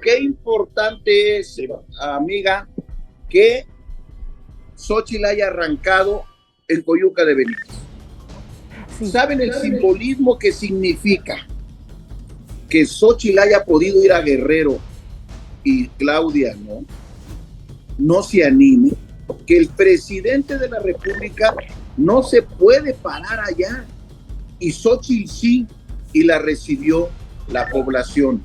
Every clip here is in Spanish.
Qué importante es, amiga, que Xóchitl haya arrancado en Coyuca de Benítez. Sí. ¿Saben el simbolismo que significa que Xóchitl haya podido ir a Guerrero y Claudia no se anime? Que el presidente de la República no se puede parar allá y Xóchitl sí, y la recibió la población,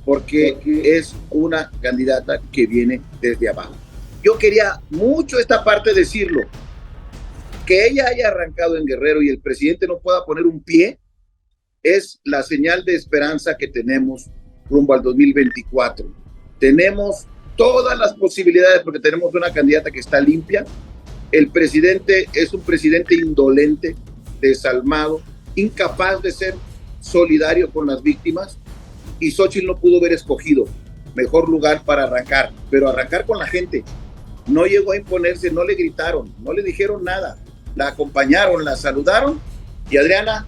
porque es una candidata que viene desde abajo. Yo quería mucho esta parte decirlo, que ella haya arrancado en Guerrero y el presidente no pueda poner un pie, es la señal de esperanza que tenemos rumbo al 2024. Tenemos todas las posibilidades porque tenemos una candidata que está limpia. El presidente es un presidente indolente, desalmado, incapaz de ser solidario con las víctimas, y Xóchitl no pudo haber escogido mejor lugar para arrancar, pero arrancar con la gente. No llegó a imponerse, no le gritaron, no le dijeron nada, la acompañaron, la saludaron, y Adriana,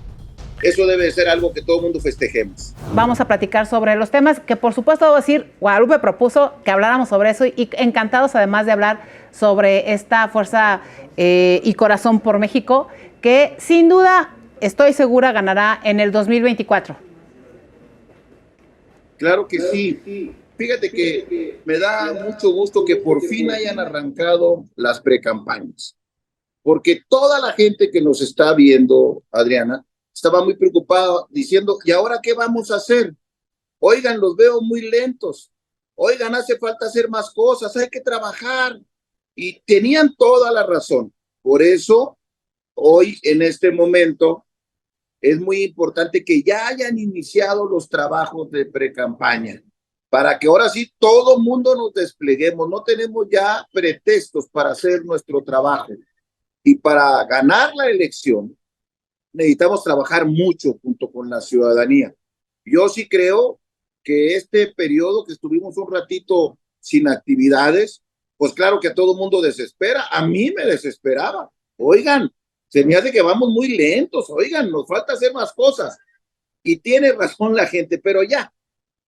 eso debe ser algo que todo el mundo festejemos. Vamos a platicar sobre los temas que, por supuesto, debo decir, Guadalupe propuso que habláramos sobre eso, y encantados además de hablar sobre esta fuerza y corazón por México, que sin duda, estoy segura, ganará en el 2024. Claro que sí. Fíjate que me da mucho gusto que por fin hayan arrancado las precampañas, porque toda la gente que nos está viendo, Adriana, estaba muy preocupada diciendo, ¿y ahora qué vamos a hacer? Oigan, los veo muy lentos. Oigan, hace falta hacer más cosas, hay que trabajar. Y tenían toda la razón. Por eso, hoy, en este momento, es muy importante que ya hayan iniciado los trabajos de precampaña, para que ahora sí todo mundo nos despleguemos. No tenemos ya pretextos para hacer nuestro trabajo. Y para ganar la elección, necesitamos trabajar mucho junto con la ciudadanía. Yo sí creo que este periodo que estuvimos un ratito sin actividades, pues claro que a todo mundo desespera. A mí me desesperaba. Oigan, se me hace que vamos muy lentos. Oigan, nos falta hacer más cosas. Y tiene razón la gente, pero ya,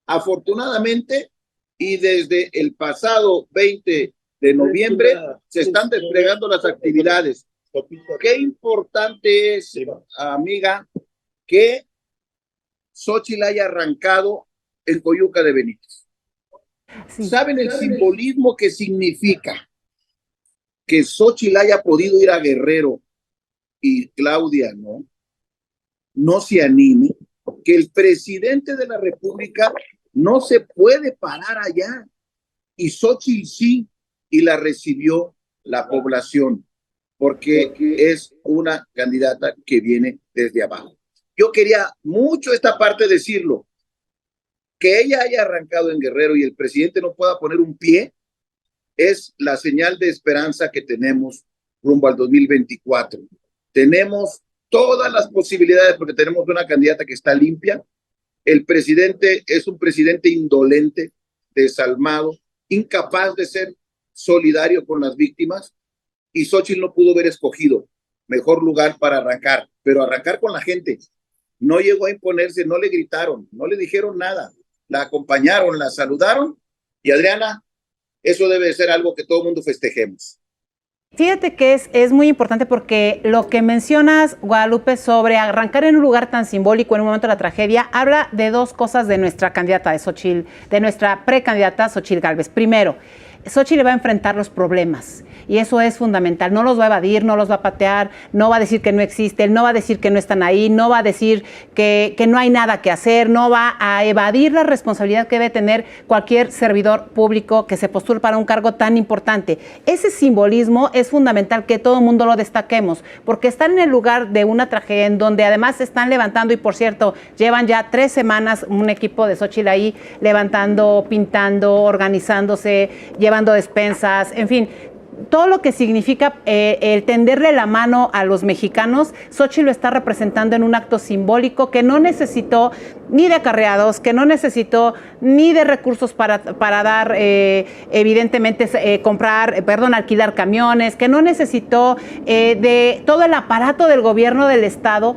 afortunadamente, y desde el pasado 20 de noviembre, se están desplegando las actividades. Qué importante es, amiga, que Xóchitl haya arrancado en Coyuca de Benítez. Sí. ¿Saben el simbolismo que significa que Xóchitl haya podido ir a Guerrero y Claudia no se anime? Que el presidente de la República no se puede parar allá y Xóchitl sí, y la recibió la población, porque es una candidata que viene desde abajo. Yo quería mucho esta parte decirlo, que ella haya arrancado en Guerrero y el presidente no pueda poner un pie, es la señal de esperanza que tenemos rumbo al 2024. Tenemos todas las posibilidades porque tenemos una candidata que está limpia. El presidente es un presidente indolente, desalmado, incapaz de ser solidario con las víctimas, y Xóchitl no pudo haber escogido mejor lugar para arrancar, pero arrancar con la gente. No llegó a imponerse, no le gritaron, no le dijeron nada, la acompañaron, la saludaron, y Adriana, eso debe ser algo que todo el mundo festejemos. Fíjate que es muy importante porque lo que mencionas, Guadalupe, sobre arrancar en un lugar tan simbólico en un momento de la tragedia, habla de dos cosas de nuestra candidata de Xóchitl, de nuestra precandidata Xóchitl Gálvez. Primero, Xóchitl va a enfrentar los problemas y eso es fundamental. No los va a evadir, no los va a patear, no va a decir que no existen, no va a decir que no están ahí, no va a decir que no hay nada que hacer, no va a evadir la responsabilidad que debe tener cualquier servidor público que se postule para un cargo tan importante. Ese simbolismo es fundamental que todo el mundo lo destaquemos, porque están en el lugar de una tragedia en donde además se están levantando, y por cierto, llevan ya 3 semanas un equipo de Xóchitl ahí levantando, pintando, organizándose, llevando despensas, en fin, todo lo que significa el tenderle la mano a los mexicanos, Xóchitl lo está representando en un acto simbólico que no necesitó ni de acarreados, que no necesitó ni de recursos para dar, evidentemente, alquilar camiones, que no necesitó de todo el aparato del gobierno del Estado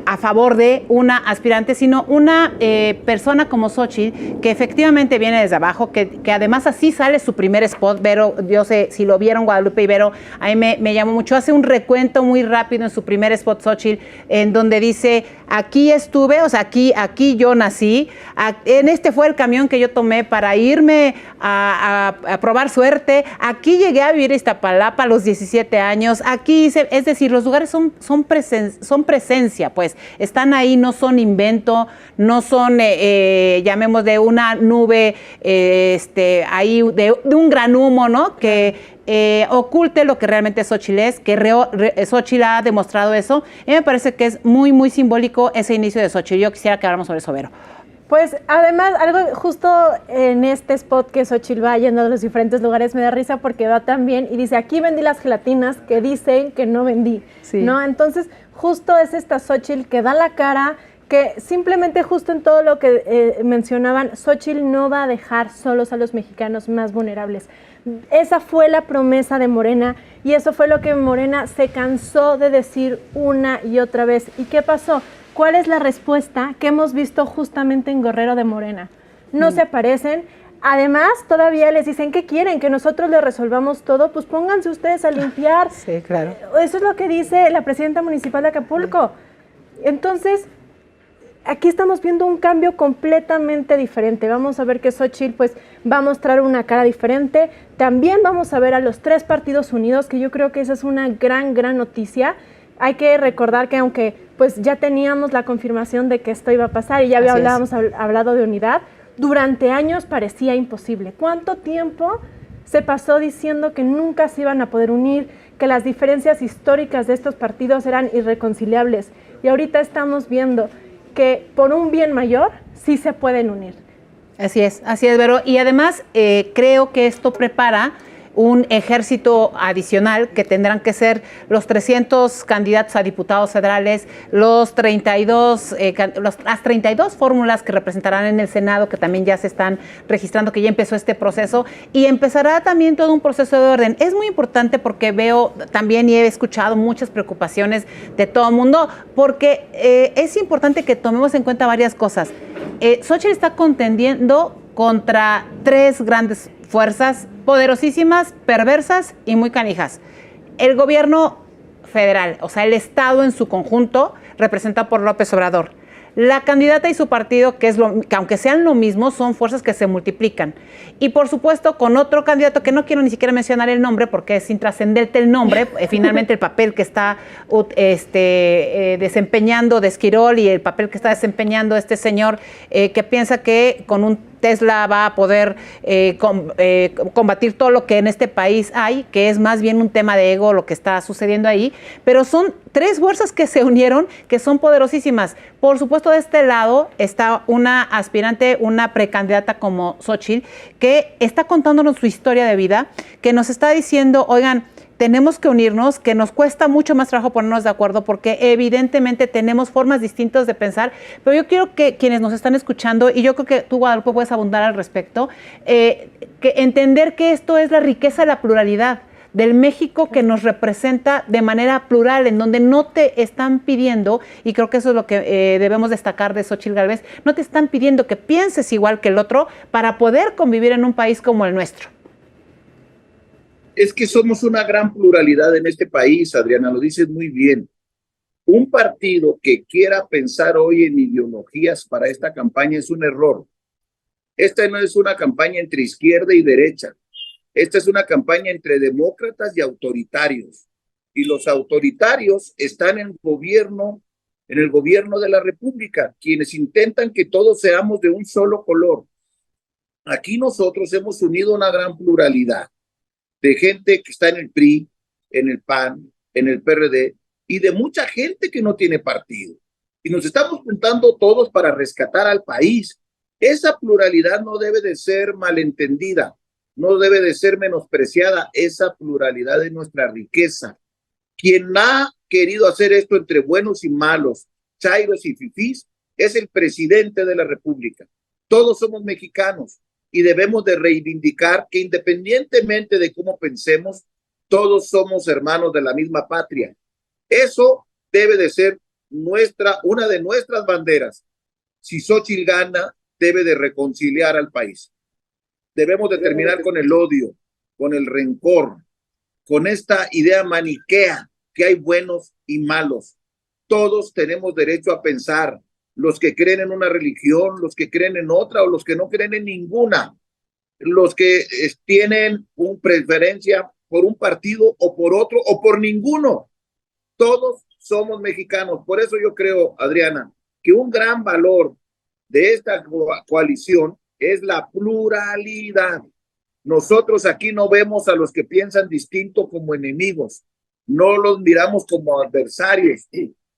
a favor de una aspirante, sino una persona como Xóchitl, que efectivamente viene desde abajo, que además así sale su primer spot. Vero, yo sé si lo vieron, Guadalupe y Vero, a mí me llamó mucho, hace un recuento muy rápido en su primer spot, Xóchitl, en donde dice, aquí estuve, o sea, aquí yo nací, en este fue el camión que yo tomé para irme a probar suerte, aquí llegué a vivir a Iztapalapa a los 17 años, aquí hice, es decir, los lugares son presencia, pues, están ahí, no son invento, no son, llamemos de una nube, ahí, de un gran humo, ¿no? Que oculte lo que realmente Xóchitl es, que Xóchitl ha demostrado eso. Y me parece que es muy, muy simbólico ese inicio de Xóchitl. Yo quisiera que habláramos sobre eso, Vero. Pues además, algo justo en este spot que Xóchitl va yendo a los diferentes lugares me da risa porque va tan bien y dice, aquí vendí las gelatinas que dicen que no vendí, sí, ¿no? Entonces, justo es esta Xóchitl que da la cara, que simplemente justo en todo lo que mencionaban, Xóchitl no va a dejar solos a los mexicanos más vulnerables. Esa fue la promesa de Morena y eso fue lo que Morena se cansó de decir una y otra vez. ¿Y qué pasó? ¿Cuál es la respuesta que hemos visto justamente en Guerrero de Morena? No se aparecen. Además, todavía les dicen, ¿qué quieren? ¿Que nosotros les resolvamos todo? Pues pónganse ustedes a limpiar. Sí, claro. Eso es lo que dice la presidenta municipal de Acapulco. Entonces, aquí estamos viendo un cambio completamente diferente. Vamos a ver que Xóchitl pues va a mostrar una cara diferente. También vamos a ver a los 3 partidos unidos, que yo creo que esa es una gran noticia. Hay que recordar que aunque pues ya teníamos la confirmación de que esto iba a pasar y ya habíamos hablado de unidad, durante años parecía imposible. ¿Cuánto tiempo se pasó diciendo que nunca se iban a poder unir, que las diferencias históricas de estos partidos eran irreconciliables? Y ahorita estamos viendo que por un bien mayor sí se pueden unir. Así es, Vero. Y además creo que esto prepara un ejército adicional que tendrán que ser los 300 candidatos a diputados federales, las 32 fórmulas que representarán en el Senado, que también ya se están registrando, que ya empezó este proceso, y empezará también todo un proceso de orden. Es muy importante porque veo también y he escuchado muchas preocupaciones de todo el mundo, porque es importante que tomemos en cuenta varias cosas. Xóchitl está contendiendo contra 3 grandes fuerzas poderosísimas, perversas y muy canijas. El gobierno federal, o sea, el Estado en su conjunto, representado por López Obrador. La candidata y su partido, que aunque sean lo mismo, son fuerzas que se multiplican. Y por supuesto, con otro candidato que no quiero ni siquiera mencionar el nombre, porque es intrascendente el nombre, finalmente el papel que está desempeñando de Esquirol y el papel que está desempeñando este señor que piensa que con un Tesla va a poder combatir todo lo que en este país hay, que es más bien un tema de ego lo que está sucediendo ahí, pero son 3 fuerzas que se unieron, que son poderosísimas. Por supuesto, de este lado está una aspirante, una precandidata como Xóchitl, que está contándonos su historia de vida, que nos está diciendo, oigan, tenemos que unirnos, que nos cuesta mucho más trabajo ponernos de acuerdo porque evidentemente tenemos formas distintas de pensar, pero yo quiero que quienes nos están escuchando, y yo creo que tú, Guadalupe, puedes abundar al respecto, que entender que esto es la riqueza de la pluralidad del México que nos representa de manera plural, en donde no te están pidiendo, y creo que eso es lo que debemos destacar de Xóchitl Gálvez, no te están pidiendo que pienses igual que el otro para poder convivir en un país como el nuestro. Es que somos una gran pluralidad en este país, Adriana, lo dices muy bien. Un partido que quiera pensar hoy en ideologías para esta campaña es un error. Esta no es una campaña entre izquierda y derecha. Esta es una campaña entre demócratas y autoritarios. Y los autoritarios están en el gobierno de la República, quienes intentan que todos seamos de un solo color. Aquí nosotros hemos unido una gran pluralidad de gente que está en el PRI, en el PAN, en el PRD, y de mucha gente que no tiene partido. Y nos estamos juntando todos para rescatar al país. Esa pluralidad no debe de ser malentendida. no debe de ser menospreciada esa pluralidad de nuestra riqueza. Quien ha querido hacer esto entre buenos y malos, chairos y fifís, es el presidente de la República. Todos somos mexicanos y debemos de reivindicar que independientemente de cómo pensemos, todos somos hermanos de la misma patria. Eso debe de ser una de nuestras banderas. Si Xóchitl gana, debe de reconciliar al país. Debemos de terminar con el odio, con el rencor, con esta idea maniquea que hay buenos y malos. Todos tenemos derecho a pensar, los que creen en una religión, los que creen en otra o los que no creen en ninguna, los que tienen una preferencia por un partido o por otro o por ninguno. Todos somos mexicanos. Por eso yo creo, Adriana, que un gran valor de esta coalición es la pluralidad. Nosotros aquí no vemos a los que piensan distinto como enemigos, no los miramos como adversarios,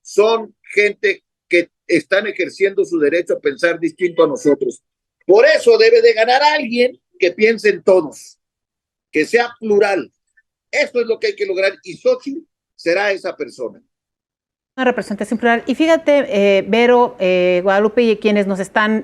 son gente que están ejerciendo su derecho a pensar distinto a nosotros. Por eso debe de ganar alguien que piense en todos, que sea plural. Esto es lo que hay que lograr y Xóchitl será esa persona. Una representación plural. Y fíjate, Vero, Guadalupe y quienes nos están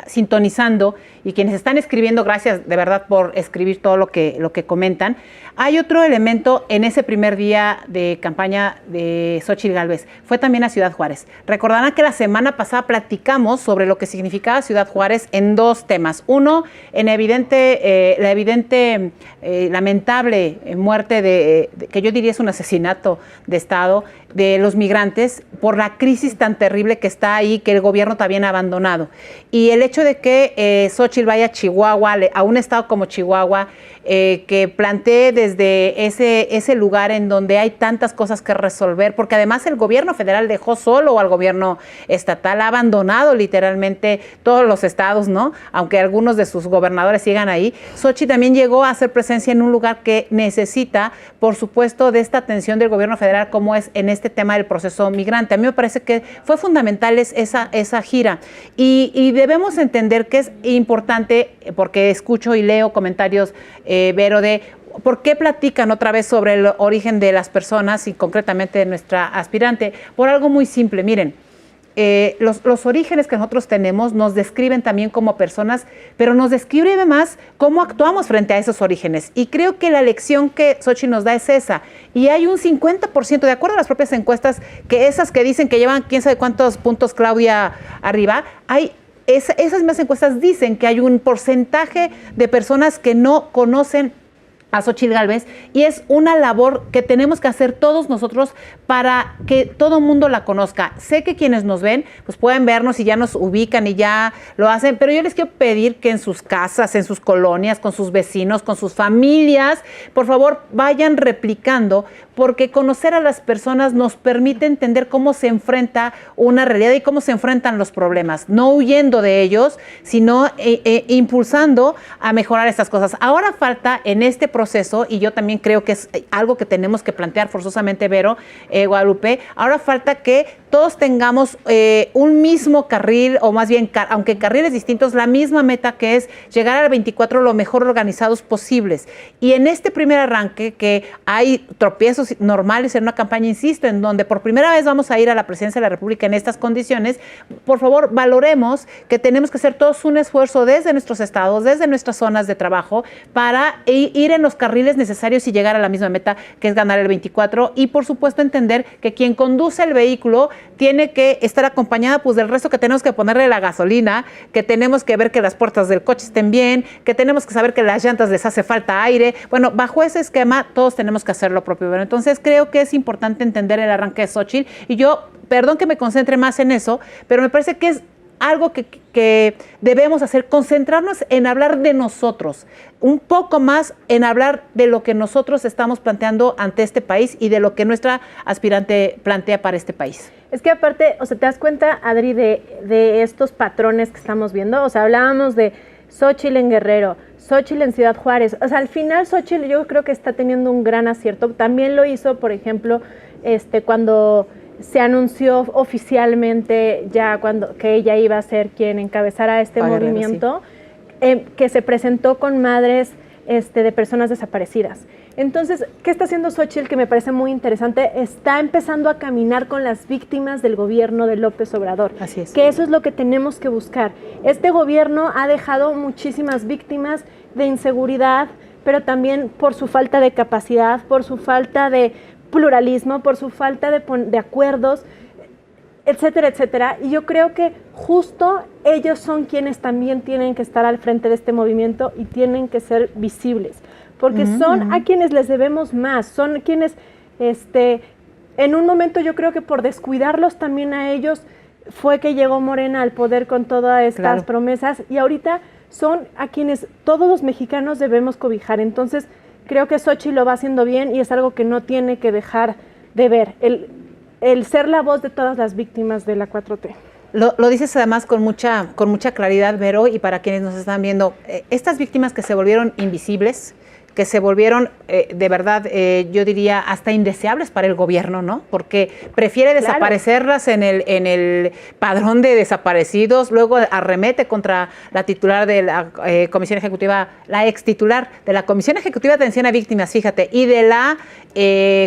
sintonizando y quienes están escribiendo, gracias de verdad por escribir todo lo que comentan. Hay otro elemento en ese primer día de campaña de Xóchitl Gálvez, fue también a Ciudad Juárez. Recordarán que la semana pasada platicamos sobre lo que significaba Ciudad Juárez en dos temas. Uno, en la evidente, lamentable muerte que yo diría es un asesinato de Estado, de los migrantes por la crisis tan terrible que está ahí, que el gobierno también ha abandonado. Y el hecho de que Xóchitl vaya a Chihuahua, a un estado como Chihuahua, que plantee desde ese lugar en donde hay tantas cosas que resolver, porque además el gobierno federal dejó solo al gobierno estatal, ha abandonado literalmente todos los estados, ¿no? Aunque algunos de sus gobernadores sigan ahí. Xóchitl también llegó a hacer presencia en un lugar que necesita, por supuesto, de esta atención del gobierno federal, como es en este tema del proceso migrante. A mí me parece que fue fundamental esa gira y debemos entender que es importante, porque escucho y leo comentarios, Vero, de por qué platican otra vez sobre el origen de las personas y concretamente de nuestra aspirante, por algo muy simple. Miren, los orígenes que nosotros tenemos nos describen también como personas, pero nos describe además cómo actuamos frente a esos orígenes. Y creo que la lección que Xóchitl nos da es esa. Y hay un 50%, de acuerdo a las propias encuestas, que esas que dicen que llevan quién sabe cuántos puntos Claudia arriba, esas mismas encuestas dicen que hay un porcentaje de personas que no conocen a Xóchitl Gálvez, y es una labor que tenemos que hacer todos nosotros para que todo el mundo la conozca. Sé que quienes nos ven pues pueden vernos y ya nos ubican y ya lo hacen, pero yo les quiero pedir que en sus casas, en sus colonias, con sus vecinos, con sus familias, por favor vayan replicando, porque conocer a las personas nos permite entender cómo se enfrenta una realidad y cómo se enfrentan los problemas, no huyendo de ellos, sino impulsando a mejorar estas cosas. Ahora falta en este proceso, y yo también creo que es algo que tenemos que plantear forzosamente, Vero, Guadalupe, ahora falta que todos tengamos un mismo carril, o más bien, aunque carriles distintos, la misma meta, que es llegar al 24 lo mejor organizados posibles. Y en este primer arranque, que hay tropiezos normales en una campaña, insisto, en donde por primera vez vamos a ir a la presidencia de la República en estas condiciones, por favor, valoremos que tenemos que hacer todos un esfuerzo desde nuestros estados, desde nuestras zonas de trabajo, para ir en los carriles necesarios y llegar a la misma meta, que es ganar el 24, y por supuesto entender que quien conduce el vehículo tiene que estar acompañada pues del resto, que tenemos que ponerle la gasolina, que tenemos que ver que las puertas del coche estén bien, que tenemos que saber que las llantas les hace falta aire. Bueno, bajo ese esquema todos tenemos que hacer lo propio. Bueno, entonces creo que es importante entender el arranque de Xóchitl, y yo, perdón que me concentre más en eso, pero me parece que es algo que debemos hacer, concentrarnos en hablar de nosotros, un poco más en hablar de lo que nosotros estamos planteando ante este país y de lo que nuestra aspirante plantea para este país. Es que aparte, o sea, ¿te das cuenta, Adri, de estos patrones que estamos viendo? O sea, hablábamos de Xóchitl en Guerrero, Xóchitl en Ciudad Juárez. O sea, al final Xóchitl yo creo que está teniendo un gran acierto. También lo hizo, por ejemplo, cuando se anunció oficialmente ya que ella iba a ser quien encabezara este movimiento. Sí. que se presentó con madres de personas desaparecidas. Entonces, ¿qué está haciendo Xóchitl? Que me parece muy interesante, está empezando a caminar con las víctimas del gobierno de López Obrador. Así es. Que eso es lo que tenemos que buscar. Este gobierno ha dejado muchísimas víctimas de inseguridad, pero también por su falta de capacidad, por su falta de pluralismo, por su falta de acuerdos, etcétera, etcétera. Y yo creo que justo ellos son quienes también tienen que estar al frente de este movimiento y tienen que ser visibles, porque son a quienes les debemos más, son quienes, en un momento yo creo que por descuidarlos también a ellos fue que llegó Morena al poder con todas estas promesas, y ahorita son a quienes todos los mexicanos debemos cobijar. Entonces creo que Xóchitl lo va haciendo bien y es algo que no tiene que dejar de ver, el ser la voz de todas las víctimas de la 4T. Lo dices además con mucha claridad, Vero, y para quienes nos están viendo, estas víctimas que se volvieron invisibles, que se volvieron de verdad, yo diría, hasta indeseables para el gobierno, ¿no? Porque prefiere desaparecerlas en el padrón de desaparecidos, luego arremete contra la titular de la Comisión Ejecutiva, la ex titular de la Comisión Ejecutiva de Atención a Víctimas, fíjate, y de la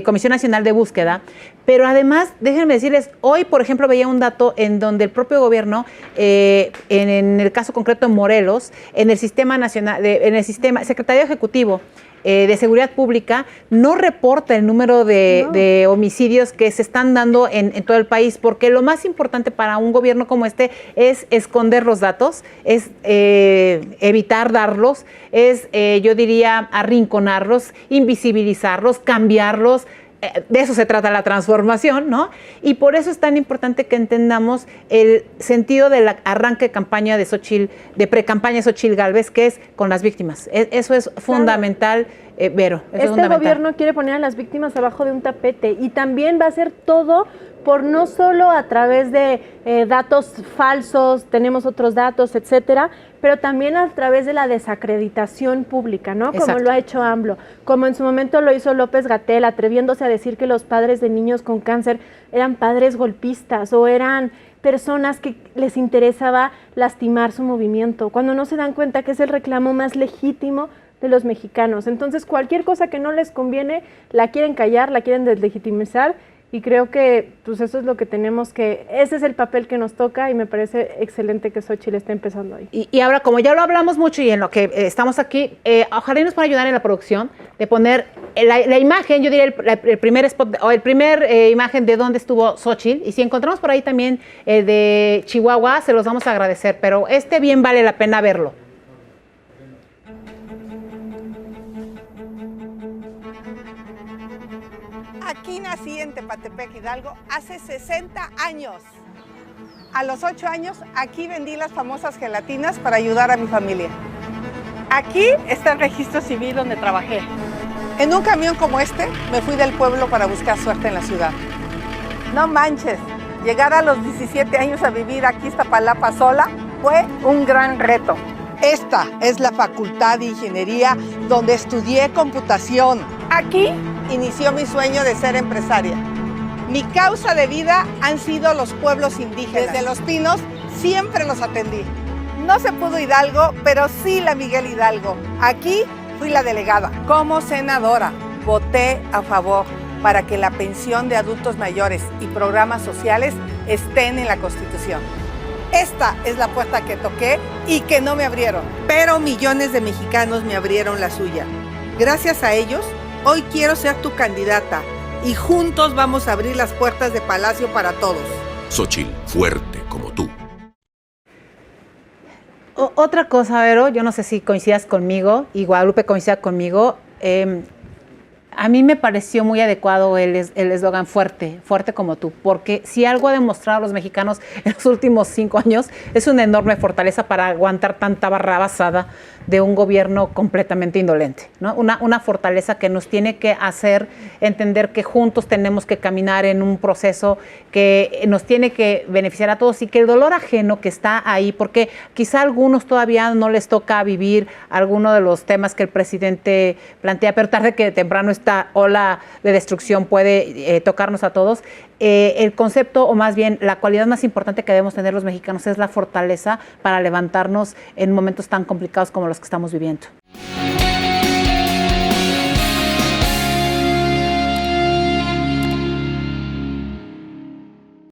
Comisión Nacional de Búsqueda. Pero además, déjenme decirles, hoy, por ejemplo, veía un dato en donde el propio gobierno, en el caso concreto en Morelos, en el Sistema Nacional, en el Sistema Secretario Ejecutivo de Seguridad Pública, no reporta el número de homicidios que se están dando en todo el país, porque lo más importante para un gobierno como este es esconder los datos, es evitar darlos, es, yo diría, arrinconarlos, invisibilizarlos, cambiarlos. De eso se trata la transformación, ¿no? Y por eso es tan importante que entendamos el sentido del arranque de campaña de Xóchitl, de pre-campaña de Xóchitl Gálvez, que es con las víctimas. Eso es fundamental, Vero. Este gobierno quiere poner a las víctimas abajo de un tapete y también va a hacer todo por no solo a través de datos falsos, tenemos otros datos, etcétera, pero también a través de la desacreditación pública, ¿no? Como lo ha hecho AMLO, como en su momento lo hizo López-Gatell, atreviéndose a decir que los padres de niños con cáncer eran padres golpistas o eran personas que les interesaba lastimar su movimiento, cuando no se dan cuenta que es el reclamo más legítimo de los mexicanos. Entonces, cualquier cosa que no les conviene, la quieren callar, la quieren deslegitimizar. Y creo que pues eso es lo que tenemos que, ese es el papel que nos toca y me parece excelente que Xóchitl esté empezando ahí. Y ahora, como ya lo hablamos mucho y en lo que estamos aquí, ojalá nos pueda ayudar en la producción de poner la imagen, yo diría el primer spot, o el primer imagen de dónde estuvo Xóchitl, y si encontramos por ahí también de Chihuahua, se los vamos a agradecer, pero bien vale la pena verlo. Aquí nací en Tepatepec, Hidalgo, hace 60 años. A los 8 años, aquí vendí las famosas gelatinas para ayudar a mi familia. Aquí está el registro civil donde trabajé. En un camión como este, me fui del pueblo para buscar suerte en la ciudad. No manches, llegar a los 17 años a vivir aquí Iztapalapa sola fue un gran reto. Esta es la Facultad de Ingeniería donde estudié computación. Aquí inició mi sueño de ser empresaria. Mi causa de vida han sido los pueblos indígenas. Desde Los Pinos siempre los atendí. No se pudo Hidalgo, pero sí la Miguel Hidalgo. Aquí fui la delegada. Como senadora, voté a favor para que la pensión de adultos mayores y programas sociales estén en la Constitución. Esta es la puerta que toqué y que no me abrieron, pero millones de mexicanos me abrieron la suya. Gracias a ellos, hoy quiero ser tu candidata y juntos vamos a abrir las puertas de Palacio para todos. Xóchitl, fuerte como tú. Otra cosa, Vero, yo no sé si coincidas conmigo y Guadalupe coincida conmigo. A mí me pareció muy adecuado el eslogan fuerte como tú, porque si algo ha demostrado a los mexicanos en los últimos 5 años es una enorme fortaleza para aguantar tanta barrabasada de un gobierno completamente indolente, ¿no? Una fortaleza que nos tiene que hacer entender que juntos tenemos que caminar en un proceso que nos tiene que beneficiar a todos y que el dolor ajeno que está ahí, porque quizá a algunos todavía no les toca vivir alguno de los temas que el presidente plantea, pero tarde que temprano esta ola de destrucción puede tocarnos a todos, el concepto, o más bien la cualidad más importante que debemos tener los mexicanos es la fortaleza para levantarnos en momentos tan complicados como los que estamos viviendo.